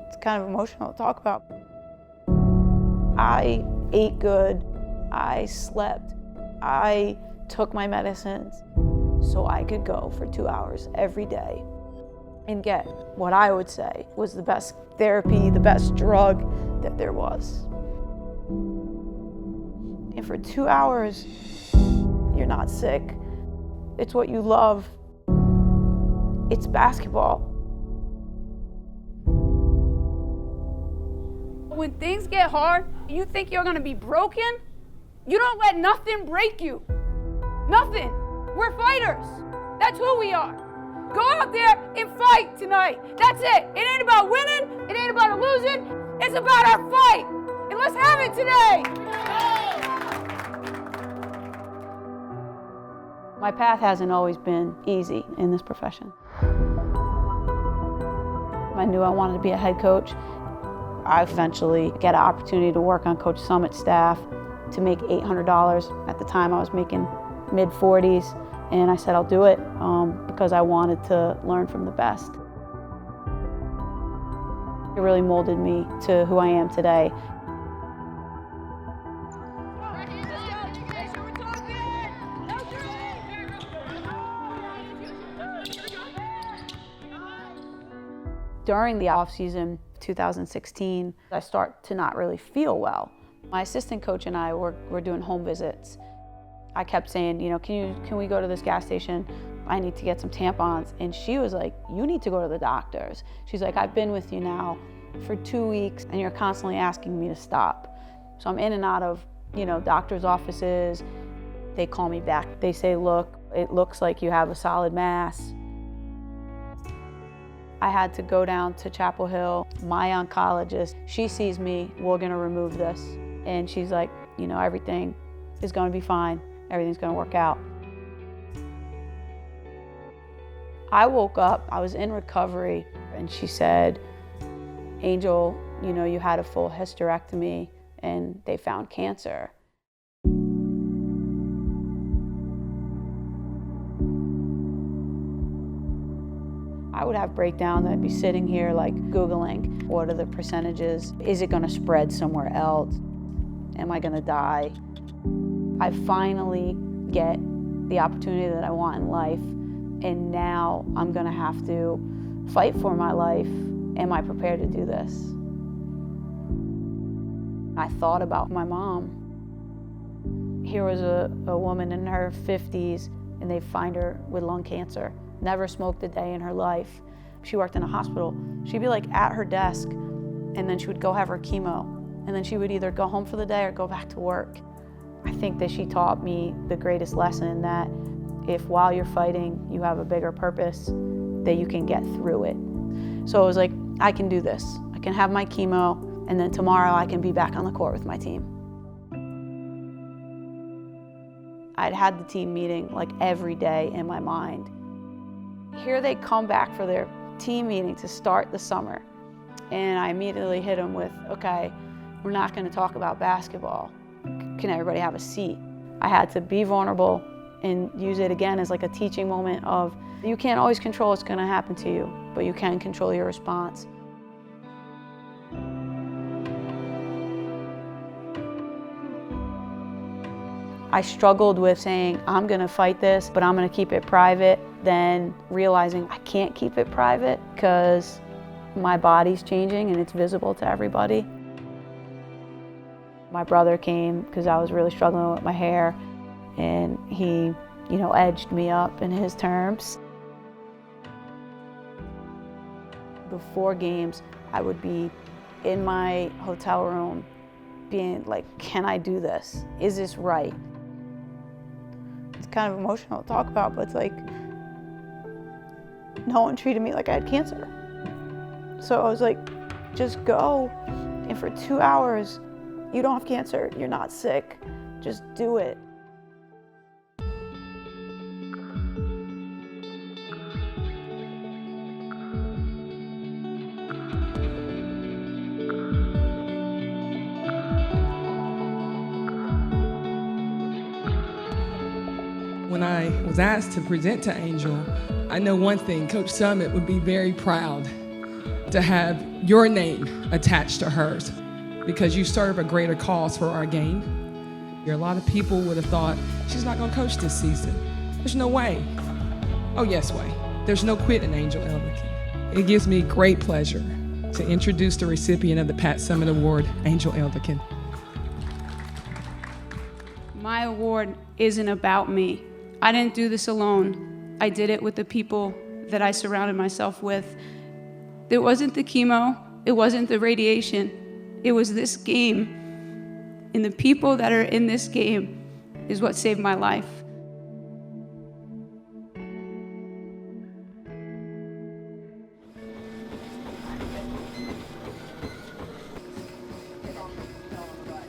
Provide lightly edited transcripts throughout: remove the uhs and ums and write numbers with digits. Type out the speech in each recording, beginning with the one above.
It's kind of emotional to talk about. I ate good, I slept, I took my medicines so I could go for 2 hours every day and get what I would say was the best therapy, the best drug that there was. And for 2 hours, you're not sick. It's what you love. It's basketball. When things get hard, you think you're gonna be broken? You don't let nothing break you. Nothing. We're fighters. That's who we are. Go out there and fight tonight. That's it. It ain't about winning. It ain't about losing. It's about our fight. And let's have it today. My path hasn't always been easy in this profession. I knew I wanted to be a head coach. I eventually get an opportunity to work on Coach Summit's staff to make $800. At the time I was making mid-40s, and I said I'll do it because I wanted to learn from the best. It really molded me to who I am today. During the off-season, 2016, I start to not really feel well. My assistant coach and I were doing home visits. I kept saying, you know, can we go to this gas station? I need to get some tampons. And she was like, you need to go to the doctors. She's like, I've been with you now for 2 weeks and you're constantly asking me to stop. So I'm in and out of, you know, doctor's offices. They call me back. They say, look, it looks like you have a solid mass. I had to go down to Chapel Hill. My oncologist, she sees me, we're gonna remove this. And she's like, you know, everything is gonna be fine. Everything's gonna work out. I woke up, I was in recovery, and she said, Angel, you know, you had a full hysterectomy and they found cancer. I would have breakdowns. I'd be sitting here like Googling, what are the percentages? Is it gonna spread somewhere else? Am I gonna die? I finally get the opportunity that I want in life, and now I'm gonna have to fight for my life. Am I prepared to do this? I thought about my mom. Here was a woman in her 50s, and they find her with lung cancer. Never smoked a day in her life. She worked in a hospital. She'd be like at her desk, and then she would go have her chemo, and then she would either go home for the day or go back to work. I think that she taught me the greatest lesson, that if while you're fighting you have a bigger purpose, that you can get through it. So it was like, I can do this. I can have my chemo, and then tomorrow I can be back on the court with my team. I'd had the team meeting like every day in my mind. Here they come back for their team meeting to start the summer. And I immediately hit them with, okay, we're not gonna talk about basketball. Can everybody have a seat? I had to be vulnerable and use it again as like a teaching moment of, you can't always control what's gonna happen to you, but you can control your response. I struggled with saying, I'm gonna fight this, but I'm gonna keep it private, then realizing I can't keep it private because my body's changing and it's visible to everybody. My brother came because I was really struggling with my hair, and he, you know, edged me up in his terms. Before games, I would be in my hotel room being like, can I do this? Is this right? It's kind of emotional to talk about, but it's like, no one treated me like I had cancer. So I was like, just go, and for 2 hours, you don't have cancer, you're not sick, just do it. When I was asked to present to Angel, I know one thing, Coach Summit would be very proud to have your name attached to hers because you serve a greater cause for our gain. A lot of people would have thought, she's not going to coach this season. There's no way. Oh, yes, way. There's no quit in Angel Elderkin. It gives me great pleasure to introduce the recipient of the Pat Summit Award, Angel Elderkin. My award isn't about me. I didn't do this alone. I did it with the people that I surrounded myself with. It wasn't the chemo, it wasn't the radiation, it was this game. And the people that are in this game is what saved my life.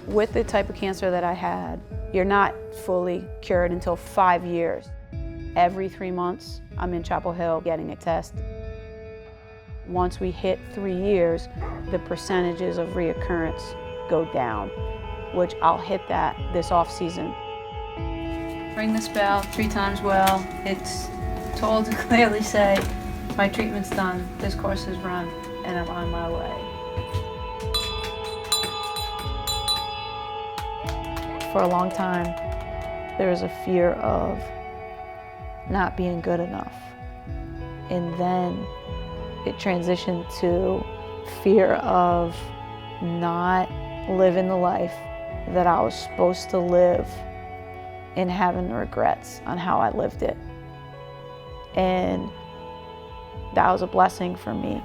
With the type of cancer that I had, you're not fully cured until 5 years. Every 3 months, I'm in Chapel Hill getting a test. Once we hit 3 years, the percentages of reoccurrence go down, which I'll hit that this off season. Ring this bell 3 times well. It's told to clearly say, my treatment's done, this course is run, and I'm on my way. For a long time, there was a fear of not being good enough. And then it transitioned to fear of not living the life that I was supposed to live and having regrets on how I lived it. And that was a blessing for me.